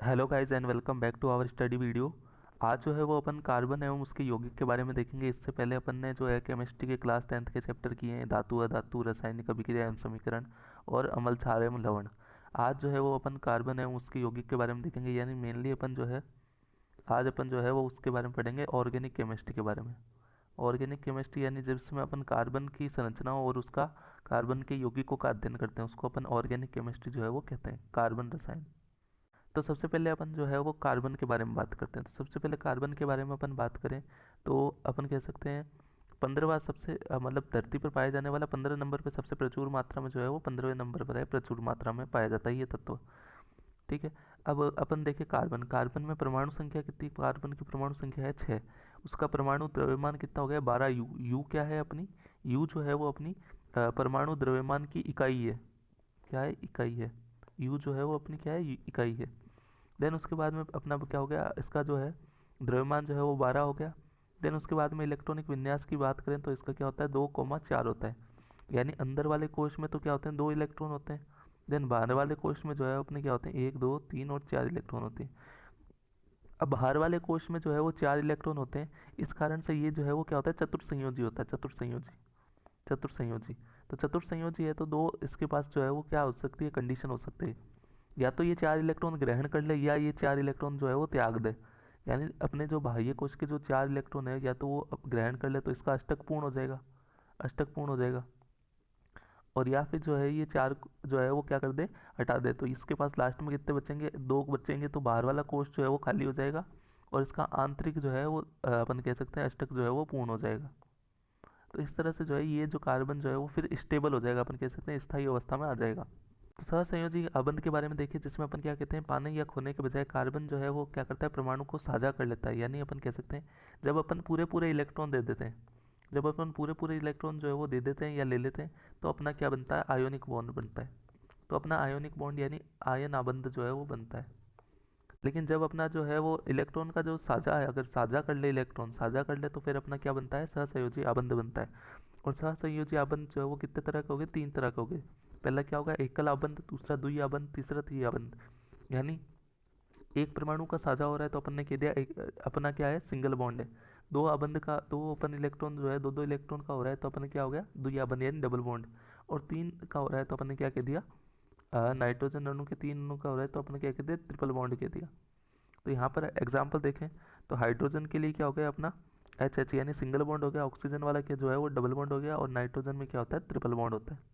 Hello guys and welcome back to our study video. आज जो है वो अपन कार्बन एवं उसके यौगिक के बारे में देखेंगे। इससे पहले अपन ने जो है केमिस्ट्री के क्लास 10th के चैप्टर किए हैं, धातु अधातु रासायनिक अभिक्रिया एवं समीकरण और अम्ल क्षार एवं लवण। आज जो है वो अपन कार्बन एवं उसके यौगिक के बारे में देखेंगे, यानी मेनली अपन जो है आज अपन जो है वो उसके बारे में पढ़ेंगे, ऑर्गेनिक केमिस्ट्री के बारे में। ऑर्गेनिक केमिस्ट्री यानी जिसमें अपन कार्बन की संरचना और उसका कार्बन के यौगिकों का अध्ययन करते हैं, उसको अपन ऑर्गेनिक केमिस्ट्री जो है वो कहते हैं, कार्बन रसायन। तो सबसे पहले अपन जो है वो कार्बन के बारे में बात करते हैं। तो सबसे पहले कार्बन के बारे में अपन बात करें तो अपन कह सकते हैं 15वां सबसे मतलब धरती पर पाया जाने वाला 15 नंबर पे सबसे प्रचुर मात्रा में जो है वो 15वें नंबर पर है, प्रचुर मात्रा में पाया जाता है ये तत्व। ठीक है। अब अपन देखें कार्बन। कार्बन में परमाणु संख्या कितनी? कार्बन की परमाणु संख्या है 6। उसका परमाणु द्रव्यमान कितना हो गया? 12 U। यू क्या है अपनी? यू जो है वो अपनी परमाणु द्रव्यमान की इकाई है। क्या है? इकाई है। यू जो है वो अपनी क्या है? इकाई है। देन उसके बाद में अपना क्या हो गया, इसका जो है द्रव्यमान जो है वो 12 हो गया। देन उसके बाद में इलेक्ट्रॉनिक विन्यास की बात करें तो इसका क्या होता है? 2,4 होता है। यानी अंदर वाले कोश में तो क्या होते हैं? 2 इलेक्ट्रॉन होते हैं। देन बाहर वाले कोश में जो है अपने क्या होते हैं? 1, 2, 3 और 4 इलेक्ट्रॉन होते हैं। अब बाहर वाले कोश में जो है वो 4 इलेक्ट्रॉन होते हैं। इस कारण से ये जो है वो क्या होता है? चतुर्संयोजी होता है। चतुर्संयोजी। चतुर्संयोजी। तो चतुर्संयोजी है तो दो इसके पास जो है वो क्या हो सकती है? कंडीशन हो सकती है। या तो ये 4 इलेक्ट्रॉन ग्रहण कर ले या ये 4 इलेक्ट्रॉन जो है वो त्याग दे। यानी अपने जो बाह्य कोश के जो 4 इलेक्ट्रॉन है, या तो वो ग्रहण कर ले तो इसका अष्टक पूर्ण हो जाएगा। अष्टक पूर्ण हो जाएगा। और या फिर जो है ये 4 जो है वो क्या कर दे? हटा दे। तो इसके पास लास्ट में कितने बचेंगे? 2 बचेंगे। तो बाहर वाला कोश जो है वो खाली हो जाएगा और इसका आंतरिक जो है वो अपन कह सकते हैं अष्टक जो है वो पूर्ण हो जाएगा। तो इस तरह से जो है ये जो कार्बन जो है वो फिर स्टेबल हो जाएगा, अपन कह सकते हैं स्थायी अवस्था में आ जाएगा। तो सहसंयोजी आबंध के बारे में देखिए, जिसमें अपन क्या कहते हैं? पाने या खोने के बजाय कार्बन जो है वो क्या करता है? परमाणु को साझा कर लेता है। यानी अपन कह सकते हैं जब अपन पूरे पूरे इलेक्ट्रॉन दे देते हैं, जब अपन पूरे पूरे इलेक्ट्रॉन जो है वो दे देते हैं या ले लेते हैं, तो अपना क्या बनता है? आयोनिक बॉन्ड बनता है। तो अपना आयोनिक बॉन्ड यानी आयन आबंध जो है वो बनता है। लेकिन जब अपना जो है वो इलेक्ट्रॉन का जो साझा है, अगर साझा कर ले, इलेक्ट्रॉन साझा कर ले, तो फिर अपना क्या बनता है? सहसंयोजी आबंध बनता है। और सहसंयोजी आबंध जो है वो कितने तरह के हो गए? 3 तरह के हो गए। पहला क्या होगा? एकल आबंध, दूसरा द्वि आबंध, तीसरा त्रि आबंध। यानी एक परमाणु का साझा हो रहा है तो अपन ने कह दिया एक अपना क्या है? सिंगल बॉन्ड है। दो आबंध का, दो अपन इलेक्ट्रॉन जो है दो दो इलेक्ट्रॉन का हो रहा है तो अपन क्या हो गया? द्वि आबंध यानी डबल बॉन्ड। और 3 का हो रहा है तो अपन ने क्या कह दिया? नाइट्रोजन अणु के 3 अणु का हो रहा है तो अपन क्या कह दिया? ट्रिपल बॉन्ड कह दिया। तो यहाँ पर एग्जाम्पल देखें तो हाइड्रोजन के लिए क्या हो गया अपना? एच एच यानी सिंगल बॉन्ड हो गया। ऑक्सीजन वाला क्या जो है वो डबल बॉन्ड हो गया। और नाइट्रोजन में क्या होता है? ट्रिपल बॉन्ड होता है।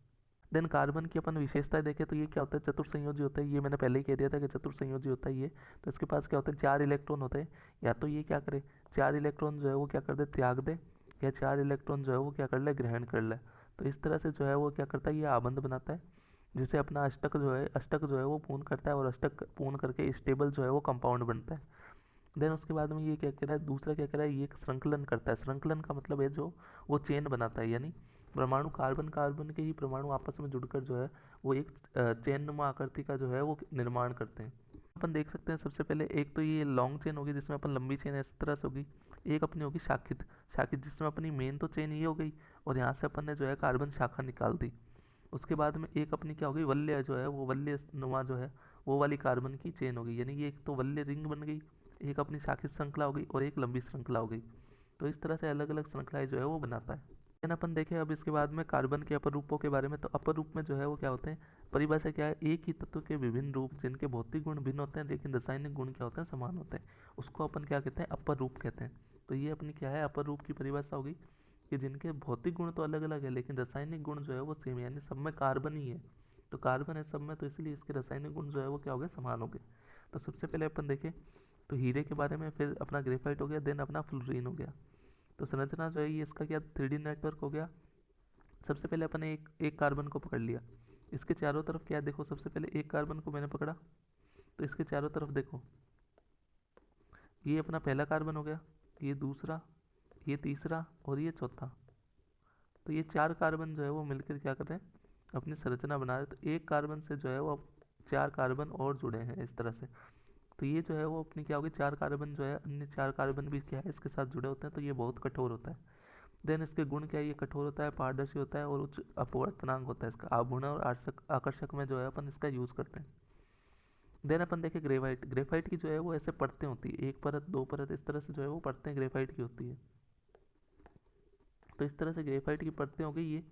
देन कार्बन की अपन विशेषताएं देखें तो ये क्या होता है? चतुर्संयोजी होता है। ये मैंने पहले ही कह दिया था कि चतुर्संयोजी होता है ये। तो इसके पास क्या होता है? 4 इलेक्ट्रॉन होते हैं। या तो ये क्या करे? 4 इलेक्ट्रॉन जो है वो क्या कर दे? त्याग दे। या 4 इलेक्ट्रॉन जो है वो क्या कर ले? ग्रहण कर ले। तो इस तरह से जो है वो क्या करता है? ये आबंध बनाता है, जिसे अपना अष्टक जो है वो पूर्ण करता है। और अष्टक पूर्ण करके स्टेबल जो है वो कंपाउंड बनता है। देन उसके बाद में ये क्या कह रहा है? दूसरा क्या कह रहा है? ये एक श्रृंखलन करता है। श्रृंखलन का मतलब है जो वो चेन बनाता है। यानी परमाणु, कार्बन कार्बन के ही परमाणु आपस में जुड़कर जो है वो एक चेन नुमा आकृति का जो है वो निर्माण करते हैं। अपन देख सकते हैं सबसे पहले एक तो ये लॉन्ग चेन होगी, जिसमें अपन लंबी चेन इस तरह से होगी। एक अपनी होगी शाखित। शाखित जिसमें अपनी मेन तो चेन ये हो गई और यहाँ से अपन ने जो है कार्बन शाखा निकाल दी। उसके बाद में एक अपनी क्या होगी? वल्य जो है वो वल्य नुमा जो है वो वाली कार्बन की चेन होगी। यानी ये एक तो वल्य रिंग बन गई, एक अपनी शाखित श्रृंखला हो गई और एक लंबी श्रृंखला हो गई। तो इस तरह से अलग अलग श्रृंखलाएं जो है वो बनाता है। लेकिन अपन देखें अब इसके बाद में कार्बन के अपर रूपों के बारे में, तो अपर रूप में जो है वो क्या होते हैं? परिभाषा क्या है? एक ही तत्व के विभिन्न रूप जिनके भौतिक गुण भिन्न होते हैं लेकिन रासायनिक गुण क्या होते हैं? समान होते हैं। उसको अपन क्या कहते हैं? अपर रूप कहते हैं। तो ये अपनी क्या है? अपर रूप की परिभाषा होगी कि जिनके भौतिक गुण तो अलग अलग है लेकिन रासायनिक गुण जो है वो सेम है। यानी सब में कार्बन ही है। तो कार्बन है सब में, तो इसलिए इसके रासायनिक गुण जो है वो क्या हो गए? समान हो गए। तो सबसे पहले अपन देखें तो हीरे के बारे में, फिर अपना ग्रेफाइट हो गया, देन अपना फ्लोरीन हो गया। तो संरचना जो है ये इसका क्या 3D नेटवर्क हो गया। सबसे पहले अपन ने एक एक कार्बन को पकड़ लिया। इसके चारों तरफ क्या है? देखो, सबसे पहले एक कार्बन को मैंने पकड़ा तो इसके चारों तरफ देखो, ये अपना पहला कार्बन हो गया, ये दूसरा, ये तीसरा और ये चौथा। तो ये 4 कार्बन जो है वो मिलकर क्या कर रहे हैं? अपनी संरचना बना रहे हैं। तो एक कार्बन से जो है वो अब 4 कार्बन और जुड़े हैं इस तरह से। तो ये जो है वो अपनी क्या होगी? 4 कार्बन जो है, अन्य 4 कार्बन भी क्या है इसके साथ जुड़े होते हैं। तो ये बहुत कठोर होता है। देन इसके गुण क्या है? ये कठोर होता है, पारदर्शी होता है और उच्च अपवर्तनांक होता है इसका। आघूर्ण और आकर्षक में जो है अपन इसका यूज करते हैं। देन अपन देखें ग्रेफाइट। ग्रेफाइट की जो है वो ऐसे परतें होती है, एक परत दो परत इस तरह से जो है वो परतें ग्रेफाइट की होती है। तो इस तरह से ग्रेफाइट की परतें हो गई ये।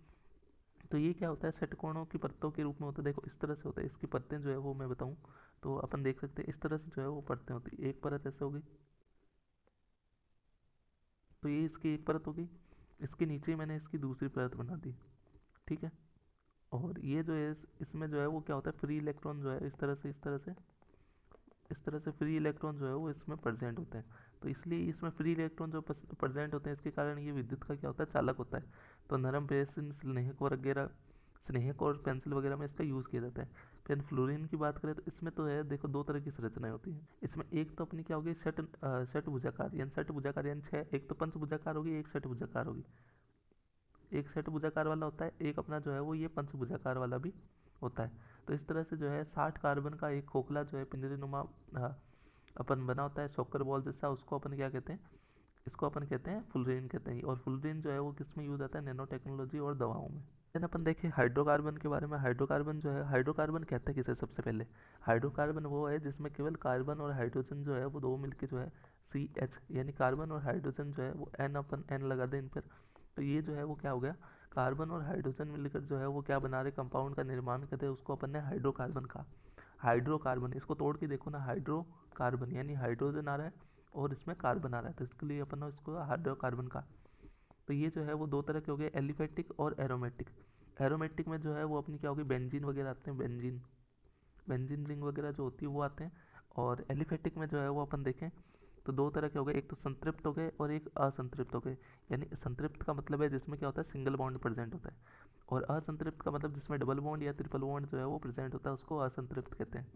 तो ये क्या होता है, षटकोणों की परतों के रूप में होता है। देखो इस तरह से होता है, इसकी परतें जो है वो मैं बताऊं तो अपन देख सकते हैं इस तरह से जो है वो परतें होती है। एक परत ऐसे हो गई, तो ये इसकी एक परत हो गई, इसके नीचे मैंने इसकी दूसरी परत बना दी। ठीक है। और ये जो है इसमें जो है वो क्या होता है, फ्री इलेक्ट्रॉन जो है इस तरह से इस तरह से फ्री इलेक्ट्रॉन जो है वो इसमें प्रेजेंट होते हैं। तो इसलिए इसमें फ्री इलेक्ट्रॉन जो प्रेजेंट होते हैं इसके कारण ये विद्युत का क्या होता है, चालक होता है। तो नरम पेंसिल, स्नेहक और पेंसिल वगैरह में इसका यूज़ किया जाता है। फिर फ्लोरीन की बात करें तो इसमें तो है, देखो दो तरह की संरचनाएं होती हैं इसमें। एक तो अपनी क्या होगी, षट भुजाकार, यानी षट भुजाकार यानी छः, एक तो पंच भुजाकार होगी, एक षट भुजाकार होगी। एक षट भुजाकार वाला होता है, एक अपना जो है वो ये पंच भुजाकार वाला भी होता है। तो इस तरह से जो है 60 कार्बन का एक खोखला जो है पिंजरे नुमा अपन बना होता है शॉकर बॉल जैसा, उसको अपन क्या कहते हैं, इसको अपन कहते हैं फुलरेन कहते हैं। और फुलरेन जो है वो किस में यूज़ आता है, नैनो टेक्नोलॉजी और दवाओं में। देन अपन देखें हाइड्रोकार्बन के बारे में। हाइड्रोकार्बन जो है, हाइड्रोकार्बन कहते हैं किसे, सबसे पहले हाइड्रोकार्बन वो है जिसमें केवल कार्बन और हाइड्रोजन जो है वो दो मिलके जो है CH, यानी कार्बन और हाइड्रोजन जो है वो N लगा दें इन पर। तो ये जो है वो क्या हो गया, कार्बन और हाइड्रोजन मिलकर जो है वो क्या बना रहे, कंपाउंड का निर्माण करते हैं, उसको अपन ने हाइड्रोकार्बन कहा। हाइड्रोकार्बन, इसको तोड़ के देखो ना, हाइड्रोकार्बन यानी हाइड्रोजन आ रहा है और इसमें कार्बन आ रहा है, तो इसके लिए अपन ने इसको हाइड्रोकार्बन कहा। तो ये जो है वो दो तरह के हो गए, एलिफेटिक और एरोमेटिक। एरोमेटिक में जो है वो अपनी क्या होगी, बेंजीन वगैरह आते हैं, बेंजीन बेंजीन रिंग वगैरह जो होती है वो आते हैं। और एलिफेटिक में जो है वो अपन देखें तो दो तरह के हो गए, एक तो संतृप्त हो गए और एक असंतृप्त हो गए। यानी संतृप्त का मतलब है जिसमें क्या होता है, सिंगल बॉन्ड प्रेजेंट होता है। और असंतृप्त का मतलब जिसमें डबल बॉन्ड या ट्रिपल बॉन्ड जो है वो प्रेजेंट होता है, उसको असंतृप्त कहते हैं।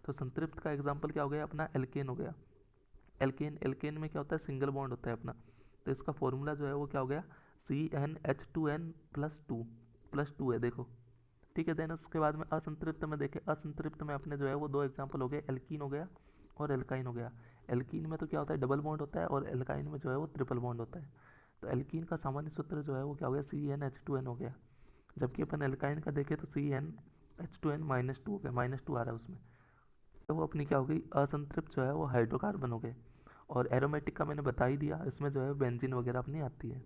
तो संतृप्त का एग्जाम्पल क्या हो गया, अपना एल्केन हो गया। एल्केन, एल्केन में क्या होता है, सिंगल बॉन्ड होता है अपना। तो इसका फॉर्मूला जो है वो क्या हो गया, CnH2n+2 है देखो। ठीक है। देन उसके बाद में असंतृप्त में देखें, असंतृप्त में अपने जो है वो दो एग्जांपल हो गए, एल्कीन हो गया और एल्काइन हो गया। एल्कीन में तो क्या होता है, डबल बॉन्ड होता है, और एल्काइन में जो है वो ट्रिपल बॉन्ड होता है। तो एल्कीन का सामान्य सूत्र जो है वो क्या हो गया, CnH2n हो गया। जबकि अपन एल्काइन का देखें तो CnH2n-2 हो गया, -2 आ रहा है उसमें। तो वो अपनी क्या हो गई, असंतृप्त जो है वो हाइड्रोकार्बन हो गए। और एरोमेटिक का मैंने बता ही दिया, इसमें जो है बेंजीन वगैरह अपनी आती है।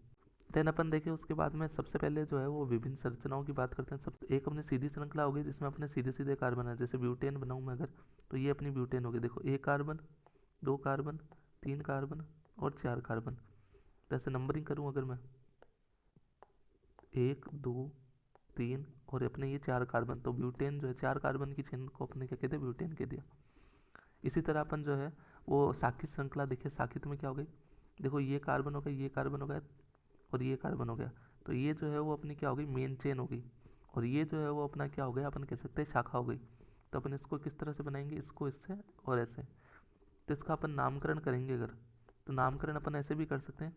देन अपन देखें उसके बाद में सबसे पहले जो है वो विभिन्न संरचनाओं की बात करते हैं। सब एक अपनी सीधी श्रृंखला होगी जिसमें अपने सीधे सीधे कार्बन है, जैसे ब्यूटेन बनाऊँ मैं अगर, तो ये अपनी ब्यूटेन होगी। देखो एक कार्बन, दो कार्बन, तीन कार्बन और चार कार्बन। जैसे नंबरिंग करूँ अगर मैं, एक दो तीन और अपने ये चार कार्बन, तो ब्यूटेन जो है चार कार्बन की चेन को अपने क्या कहते हैं, ब्यूटेन कह दिया। इसी तरह अपन जो है वो साखित श्रृंखला देखिए, साखित में क्या हो गई, देखो ये कार्बन हो गया, ये कार्बन हो गया और ये कार्बन हो गया। तो ये जो है वो अपनी क्या हो गई, मेन चेन हो गई। और ये जो है वो अपना क्या हो गया, अपन कह सकते हैं शाखा हो गई। तो अपन इसको किस तरह से बनाएंगे, इसको इससे और ऐसे। तो इसका अपन नामकरण करेंगे अगर, तो नामकरण अपन ऐसे भी कर सकते हैं,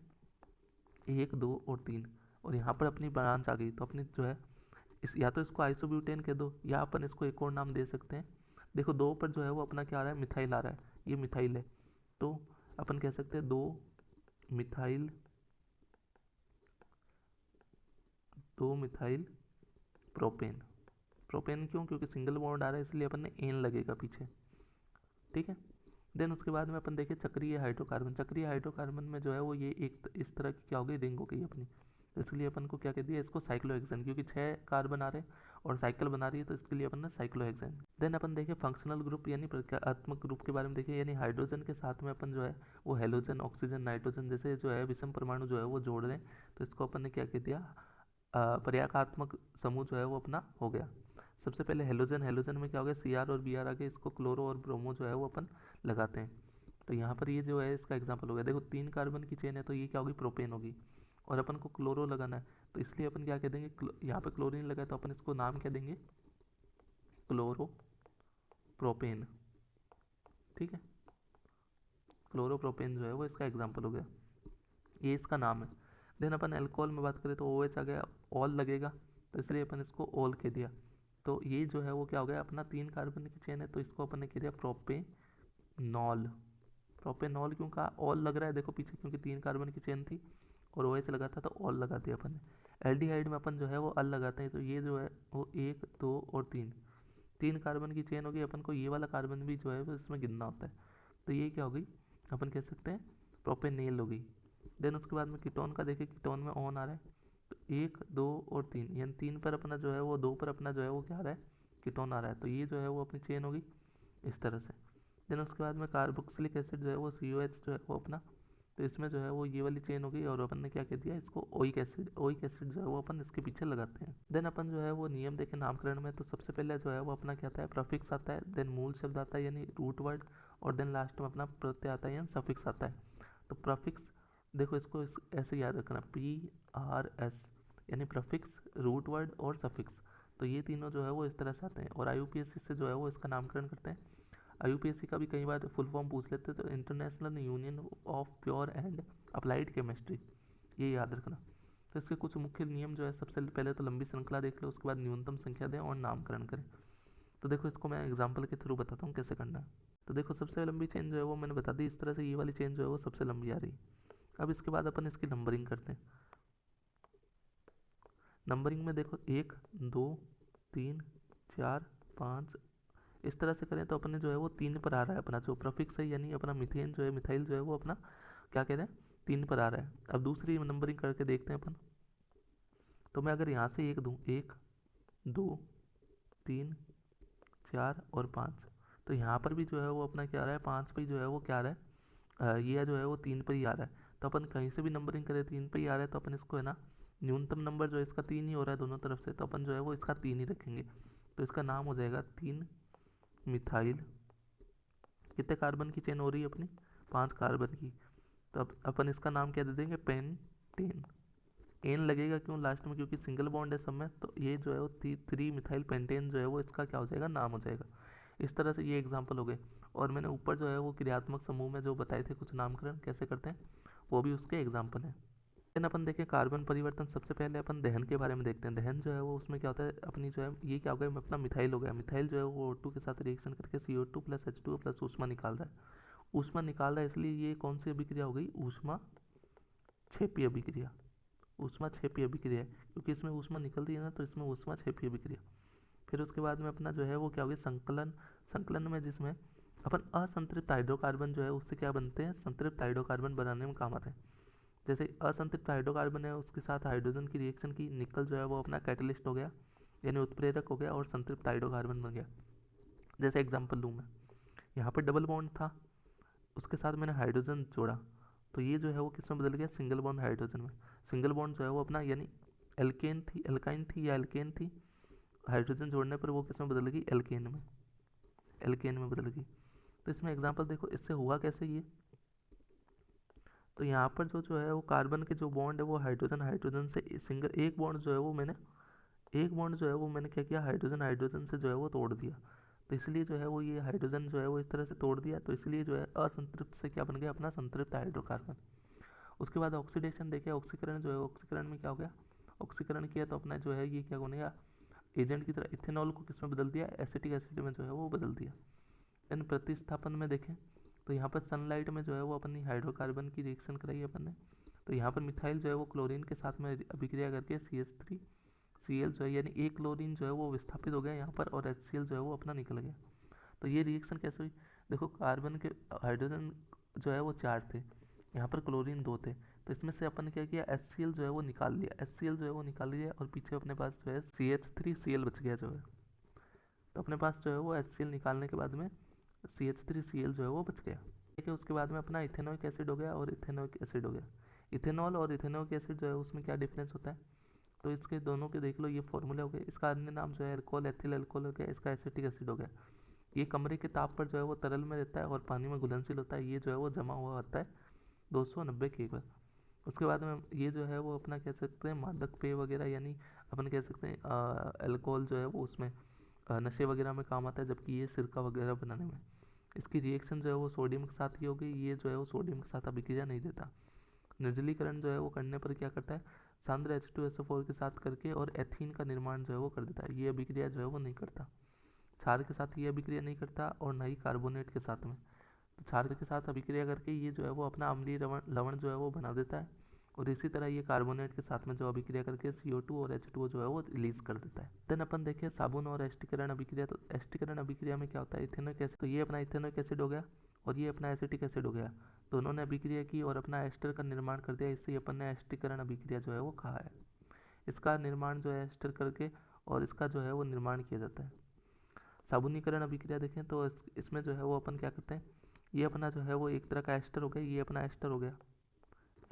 एक दो और तीन। और यहाँ पर अपनी ब्रांच आ गई, तो अपनी जो है इस, या तो इसको आइसोब्यूटेन कह दो या अपन इसको एक और नाम दे सकते हैं। देखो दो पर जो है वो अपना क्या आ रहा है, मिथाइल आ रहा है, ये मिथाइल है। तो अपन कह सकते हैं दो मिथाइल, दो मिथाइल प्रोपेन। प्रोपेन क्यों, क्योंकि सिंगल बॉन्ड आ रहा है इसलिए अपन ने एन लगेगा पीछे। ठीक है। देन उसके बाद में अपन देखें चक्रीय हाइड्रोकार्बन। चक्रीय हाइड्रोकार्बन में जो है वो ये एक इस तरह की क्या हो गई, रिंग हो गई अपनी। तो इसके लिए अपन को क्या कह दिया, इसको साइक्लोहेक्सेन, क्योंकि छः कार्बन आ रहे हैं और साइकिल बना रही है, तो इसके लिए अपन ने साइक्लोहेक्सेन। देन अपन देखें फंक्शनल ग्रुप यानी प्रक्रियात्मक ग्रुप के बारे में देखें, यानी हाइड्रोजन के साथ में अपन जो है वो हेलोजन, ऑक्सीजन, नाइट्रोजन जैसे जो है विषम परमाणु जो है वो जोड़ रहे हैं। तो इसको अपन ने क्या कह दिया, पर्याकात्मक समूह जो है वो अपना हो गया। सबसे पहले हेलोजन, हेलोजन में क्या हो गया, Cr और Br आगे, इसको क्लोरो और ब्रोमो जो है वो अपन लगाते हैं। तो यहाँ पर ये जो है इसका एग्जांपल हो गया। देखो तीन कार्बन की चेन है तो ये क्या होगी, प्रोपेन होगी। और अपन को क्लोरो लगाना है तो इसलिए अपन क्या कह देंगे, यहाँ पे क्लोरीन लगा है तो अपन इसको नाम क्या देंगे, क्लोरो प्रोपेन। ठीक है। क्लोरो प्रोपेन जो है वो इसका एग्जाम्पल हो गया, ये इसका नाम है। देन अपन अल्कोहल में बात करें तो OH आ गया, ऑल लगेगा, तो इसलिए अपन इसको ऑल कह दिया। तो ये जो है वो क्या हो गया, अपना तीन कार्बन की चेन है तो इसको अपन ने कह दिया प्रोपेनॉल। प्रोपेनॉल क्यों कहा, ऑल लग रहा है देखो पीछे, क्योंकि तीन कार्बन की चेन थी और OH लगा था तो ऑल लगा दिया अपन ने। एल्डिहाइड में अपन जो है वो अल लगाते हैं, तो ये जो है वो एक दो और तीन, 3 कार्बन की चेन होगी, अपन को ये वाला कार्बन भी जो है वो इसमें गिनना होता है। तो ये क्या हो गई, अपन कह सकते हैं प्रोपेनेल हो गई। देन उसके बाद में कीटोन का देखें, कीटोन में ऑन आ रहा है, तो 1 2 और 3, यानी 3 पर अपना जो है वो, 2 पर अपना जो है वो क्या आ रहा है, कीटोन आ रहा है। तो ये जो है वो अपनी चेन होगी इस तरह से। देन उसके बाद में कार्बोक्सिलिक एसिड जो है वो COH जो है वो अपना, तो इसमें जो है वो ये वाली चेन हो गई, और अपन ने क्या कह दिया इसको ओइक एसिड। ओइक एसिड जो है वो अपन इसके पीछे लगाते हैं। देन अपन जो है वो नियम देखें नामकरण में, तो सबसे पहले जो है वो अपना क्या आता है, प्रफिक्स आता है, देन मूल शब्द आता है यानी रूट वर्ड, और देन लास्ट में अपना प्रत्यय आता है यानी सफिक्स आता है। तो प्रफिक्स देखो इसको ऐसे याद रखना, PRS यानी प्रफिक्स, रूट वर्ड और सफिक्स। तो ये तीनों जो है वो इस तरह से आते हैं, और IUPAC से जो है वो इसका नामकरण करते हैं। IUPAC का भी कई बार फुल फॉर्म पूछ लेते हैं, तो international union of pure and applied chemistry, ये याद रखना। तो इसके कुछ मुख्य नियम जो है, सबसे पहले तो लंबी श्रृंखला देख लो, उसके बाद न्यूनतम संख्या दें और नामकरण करें। तो देखो इसको मैं एग्जाम्पल के थ्रू बताता हूँ कैसे करना है। तो देखो सबसे लंबी चेन जो है वो मैंने बता दी, इस तरह से ये वाली चेन जो है वो सबसे लंबी आ रही। अब इसके बाद अपन इसकी नंबरिंग करते हैं। नंबरिंग में देखो 1 2 3 4 5, इस तरह से करें तो अपने जो है वो 3 पर आ रहा है अपना जो प्रफिक्स है, यानी अपना मीथेन जो है, मिथाइल जो है वो अपना क्या कह रहे हैं, 3 पर आ रहा है। अब दूसरी नंबरिंग करके देखते हैं अपन। तो मैं अगर यहाँ से 1 दूँ, 1 2 3 4 और 5, तो यहाँ पर भी जो है वो अपना क्या आ रहा है, 5 पर जो है वो क्या आ रहा है, ये जो है वो 3 पर ही आ रहा है। तो अपन कहीं से भी नंबरिंग करें 3 पर ही आ रहा है, तो अपन इसको है ना, न्यूनतम नंबर जो है इसका 3 ही हो रहा है दोनों तरफ से, तो अपन जो है वो इसका 3 ही रखेंगे। तो इसका नाम हो जाएगा 3 मिथाइल। कितने कार्बन की चेन हो रही है अपनी, 5 कार्बन की। तो अब अपन इसका नाम क्या दे देंगे, पेंटेन। एन लगेगा क्यों लास्ट में, क्योंकि सिंगल बॉन्ड है सब में, तो ये जो है वो 3 मिथाइल पेंटेन जो है वो इसका क्या हो जाएगा, नाम हो जाएगा। इस तरह से ये एग्जाम्पल हो गए। और मैंने ऊपर जो है वो क्रियात्मक समूह में जो बताए थे कुछ नामकरण कैसे करते हैं, वो भी उसके एग्जाम्पल हैं। देन अपन देखें कार्बन परिवर्तन, सबसे पहले अपन दहन के बारे में देखते हैं। दहन जो है वो उसमें क्या होता है, अपनी जो है ये क्या हो गया, अपना मिथाइल हो गया। मिथाइल जो है वो O2 के साथ रिएक्शन करके CO2 प्लस H2O प्लस ऊष्मा निकाल रहा है। ऊष्मा निकाल रहा है, इसलिए ये कौन सी अभिक्रिया हो गई, ऊष्मा क्षेपी अभिक्रिया। ऊष्मा क्षेपी अभिक्रिया है, क्योंकि इसमें ऊष्मा निकल रही है ना, तो इसमें ऊष्मा क्षेपी अभिक्रिया। फिर उसके बाद में अपना जो है वो क्या हो गया, संकलन। संकलन में जिसमें अपन असंतृप्त हाइड्रोकार्बन जो है उससे क्या बनते हैं, संतृप्त हाइड्रोकार्बन बनाने में काम आते हैं। जैसे असंतृप्त हाइड्रोकार्बन है, उसके साथ हाइड्रोजन की रिएक्शन की, निकल जो है वो अपना कैटलिस्ट हो गया यानी उत्प्रेरक हो गया, और संतृप्त हाइड्रोकार्बन बन गया। जैसे एग्जांपल लूँ मैं, यहाँ पर डबल बॉन्ड था, उसके साथ मैंने हाइड्रोजन जोड़ा, तो ये जो है वो किस में बदल गया, सिंगल बॉन्ड हाइड्रोजन में। सिंगल बॉन्ड जो है वो अपना यानी एल्केन थी, एल्काइन थी या एल्केन थी, हाइड्रोजन जोड़ने पर वो किस में बदल गई, एल्केन में, एल्केन में बदल गई। तो इसमें एग्जांपल देखो, इससे हुआ कैसे ये, तो यहाँ पर जो है वो कार्बन के जो बॉन्ड है वो हाइड्रोजन हाइड्रोजन से सिंगल, एक बॉन्ड जो है वो मैंने, एक बॉन्ड जो है वो मैंने क्या किया, हाइड्रोजन हाइड्रोजन से जो है वो तोड़ दिया। तो इसलिए जो है वो ये हाइड्रोजन जो है वो इस तरह से तोड़ दिया, तो इसलिए जो है असंतृप्त से क्या बन गया, अपना संतृप्त हाइड्रोकार्बन। उसके बाद ऑक्सीडेशन देखे, ऑक्सीकरण जो है, ऑक्सीकरण में क्या हो गया, ऑक्सीकरण किया तो अपना जो है ये क्या बनेगा, एजेंट की तरह इथेनॉल को किसमें बदल दिया, एसिटिक एसिड में जो है वो बदल दिया। इन प्रतिस्थापन में देखें, तो यहाँ पर सनलाइट में जो है वो अपनी हाइड्रोकार्बन की रिएक्शन कराई अपन ने, तो यहाँ पर मिथाइल जो है वो क्लोरीन के साथ में अभिक्रिया करके CH3Cl जो है यानी एक क्लोरीन जो है वो विस्थापित हो गया यहाँ पर, और HCl जो है वो अपना निकल गया। तो ये रिएक्शन कैसे हुई, देखो कार्बन के हाइड्रोजन जो है वो 4 थे, यहाँ पर क्लोरीन 2 थे, तो इसमें से अपन क्या किया, HCl जो है वो निकाल लिया, HCl जो है वो निकाल लिया, और पीछे अपने पास जो है CH3Cl बच गया जो है। तो अपने पास जो है वो HCl निकालने के बाद में CH3Cl जो है वो बच गया। ठीक है, उसके बाद में अपना इथेनोइक एसिड हो गया और इथेनोइक एसिड हो गया। इथेनॉल और इथेनोइक एसिड जो है उसमें क्या डिफरेंस होता है, तो इसके दोनों के देख लो, ये फॉर्मूला हो गया, इसका अन्य नाम जो है एल्कोहल, एथिल एल्कोहल हो गया, इसका एसिटिक एसिड हो गया। ये कमरे के ताप पर जो है वो तरल में रहता है और पानी में घुलनशील होता है, ये जो है वो जमा हुआ होता है 290 के पर। उसके बाद में ये जो है वो अपना कह सकते हैं मादक पेय वगैरह, यानी अपन कह सकते हैं अल्कोहल जो है वो उसमें नशे वगैरह में काम आता है, जबकि ये सिरका वगैरह बनाने में। इसकी रिएक्शन जो है वो सोडियम के साथ ही होगी, ये जो है वो सोडियम के साथ अभिक्रिया नहीं देता। निर्जलीकरण जो है वो करने पर क्या करता है, सांद्र H2SO4 के साथ करके और एथीन का निर्माण जो है वो कर देता है, ये अभिक्रिया जो है वो नहीं करता। क्षार के साथ ये अभिक्रिया नहीं करता, और ना ही कार्बोनेट के साथ में। तो क्षार के साथ अभिक्रिया करके ये जो है वो अपना अम्लीय लवण जो है वो बना देता है, और इसी तरह ये कार्बोनेट के साथ में जो अभिक्रिया करके CO2 और H2O जो है वो रिलीज कर देता है। देन अपन देखें साबुन और एस्टिकरण अभिक्रिया। तो एस्टिकरण अभिक्रिया में क्या होता है, इथेनोइक एसिड, तो ये अपना इथेनोइक एसिड हो गया और ये अपना एसिटिक एसिड हो गया। दोनों ने अभिक्रिया की और अपना एस्टर का निर्माण कर दिया, इससे अपन ने एस्टिकरण अभिक्रिया जो है वो कहा है। इसका निर्माण जो है एस्टर करके और इसका जो है वो निर्माण किया जाता है। साबुनीकरण अभिक्रिया देखें तो इसमें जो है वो अपन क्या करते हैं, ये अपना जो है वो एक तरह का एस्टर हो गया, ये अपना एस्टर हो गया,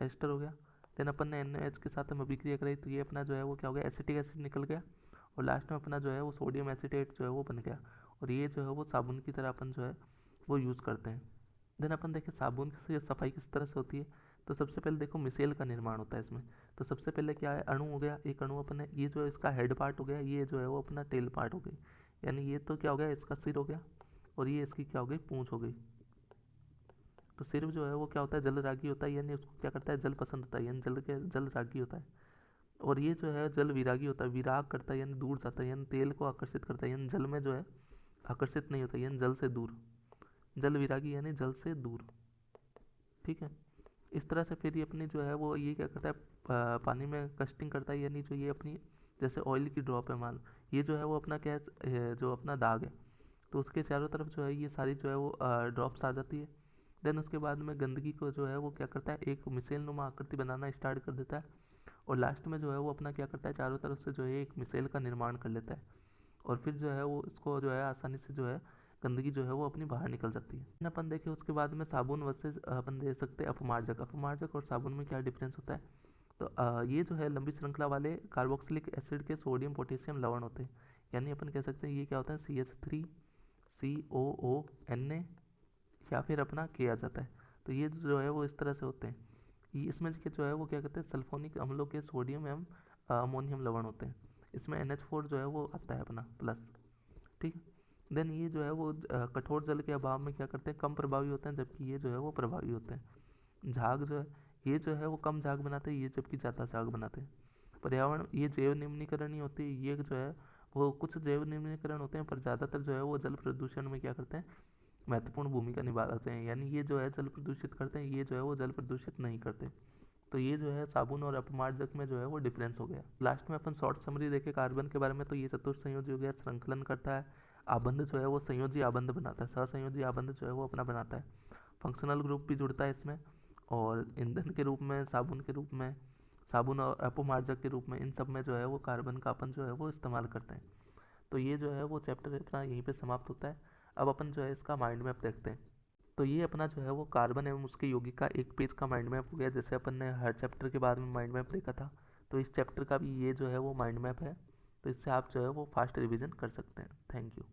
एस्टर हो गया। देन अपन ने NaOH के साथ हम अभिक्रिया कराई तो ये अपना जो है वो क्या हो गया, एसिटिक एसिड निकल गया और लास्ट में अपना जो है वो सोडियम एसिटेट जो है वो बन गया और ये जो है वो साबुन की तरह अपन जो है वो यूज़ करते हैं। देन अपन देखें साबुन से सफाई किस तरह से होती है। तो सबसे पहले देखो मिसेल का निर्माण होता है इसमें। तो सबसे पहले क्या है, अणु हो गया, एक अणु अपने, ये जो है इसका हेड पार्ट हो गया, ये जो है वो अपना टेल पार्ट हो गई, यानी ये तो क्या हो गया, इसका सिर हो गया और ये इसकी क्या हो गई, पूंछ हो गई। तो सिर जो है वो क्या होता है, जल रागी होता है, यानी उसको क्या करता है, जल पसंद होता है, यानी जल रागी होता है। और ये जो है जल विरागी होता है, विराग करता है यानी दूर जाता है, यानी तेल को आकर्षित करता है, यानी जल में जो है आकर्षित नहीं होता, यानी जल से दूर। जल विरागी यानी जल से दूर, ठीक है। इस तरह से फिर ये अपनी जो है वो ये क्या करता है, पानी में कस्टिंग करता है, यानी जो ये अपनी जैसे ऑयल की ड्रॉप है मान, ये जो है वो अपना क्या है, जो अपना दाग है, तो उसके चारों तरफ जो है ये सारी जो है वो ड्रॉप्स आ जाती है। देन उसके बाद में गंदगी को जो है वो क्या करता है, एक मिसेल नुमा आकृति बनाना स्टार्ट कर देता है और लास्ट में जो है वो अपना क्या करता है, चारों तरफ से जो है एक मिसेल का निर्माण कर लेता है और फिर जो है वो इसको जो है आसानी से जो है गंदगी जो है वो अपनी बाहर निकल जाती है। अपन देखें उसके बाद में साबुन वर्सेस अपन दे सकते हैं अपमार्जक। अपमार्जक और साबुन में क्या डिफरेंस होता है, तो ये जो है लंबी श्रृंखला वाले कार्बोक्सिलिक एसिड के सोडियम पोटेशियम लवण होते हैं, यानी अपन कह सकते हैं ये क्या होता है, CH3 COO Na या फिर अपना के आ जाता है। तो ये जो है वो इस तरह से होते हैं। ये इसमें के जो है वो क्या कहते हैं, सल्फोनिक अम्लों के सोडियम एवं अमोनियम लवण होते हैं। इसमें NH4 जो है वो आता है अपना प्लस, ठीक है। देन ये जो है वो कठोर जल के अभाव में क्या करते हैं, कम प्रभावी होते हैं, जबकि ये जो है वो प्रभावी होते हैं। झाग जो है, ये जो है वो कम झाग बनाते हैं, ये जबकि ज़्यादा झाग बनाते हैं। पर्यावरण, ये जैव निम्नीकरण ही होती है, ये जो है वो कुछ जैव निम्नीकरण होते हैं पर ज़्यादातर जो है वो जल प्रदूषण में क्या करते हैं, महत्वपूर्ण भूमिका निभाते हैं, यानी ये जो है जल प्रदूषित करते हैं, ये जो है वो जल प्रदूषित नहीं करते। तो ये जो है साबुन और अपमार्जक में जो है वो डिफरेंस हो गया। लास्ट में अपन शॉर्ट समरी देखें कार्बन के बारे में, तो ये चतुर्थ संयोजी हो गया, श्रृंखलन करता है, आबंध जो है वो संयोजी आबंध बनाता है, सहसंयोजी आबंध जो है वो अपना बनाता है, फंक्शनल ग्रुप भी जुड़ता है इसमें, और ईंधन के रूप में, साबुन के रूप में, साबुन और अपमार्जक के रूप में, इन सब में जो है वो कार्बन का अपन जो है वो इस्तेमाल करते हैं। तो ये जो है वो चैप्टर अपना यहीं पे समाप्त होता है। अब अपन जो है इसका माइंड मैप देखते हैं। तो ये अपना जो है वो कार्बन एवं उसके यौगिक का एक पेज का माइंड मैप हो गया, जैसे अपन ने हर चैप्टर के बाद में माइंड मैप देखा था, तो इस चैप्टर का भी ये जो है वो माइंड मैप है। तो इससे आप जो है वो फास्ट रिवीजन कर सकते हैं। Thank you.